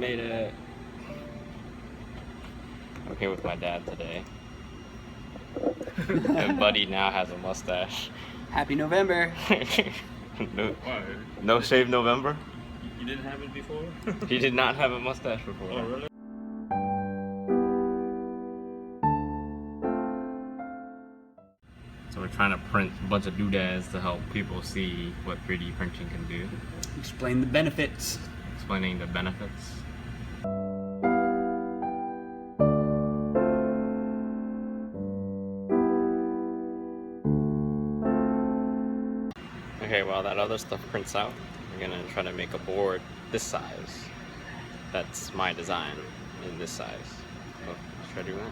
made it. I'm here with my dad today. And Buddy now has a mustache. Happy November. No shave November? You didn't have it before? He did not have a mustache before. Oh, really? So we're trying to print a bunch of doodads to help people see what 3D printing can do. Explain the benefits. Explaining the benefits. Okay, while that other stuff prints out, we're gonna try to make a board this size. That's my design in this size. So let's try to do that.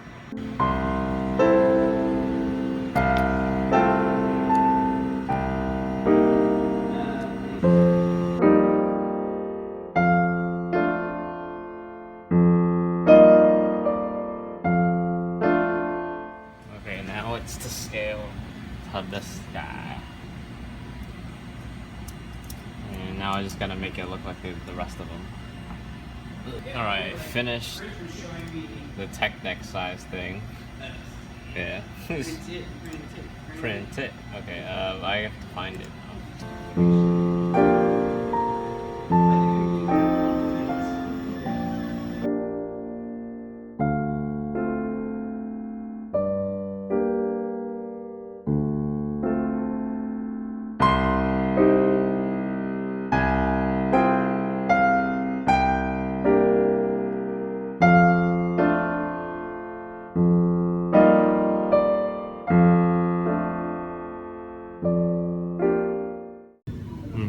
Okay, now it's to scale to this guy. And now I just gotta make it look like the rest of them. Alright, finished the Teck Deck size thing. Yeah. Print it. Okay, I have to find it.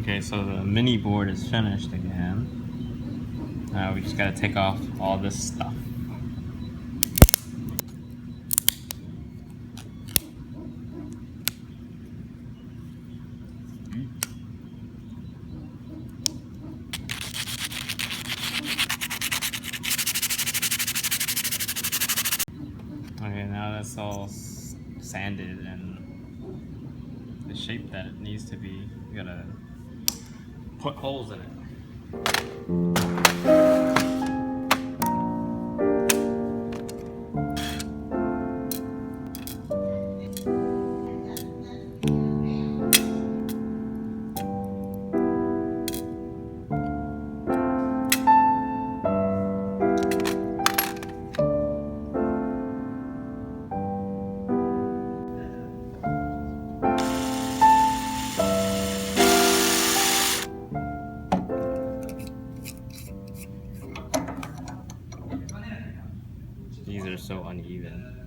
Okay, so the mini board is finished again. We just gotta take off all this stuff. Okay, now that's all sanded and the shape that it needs to be. You gotta put holes in it. These are so uneven.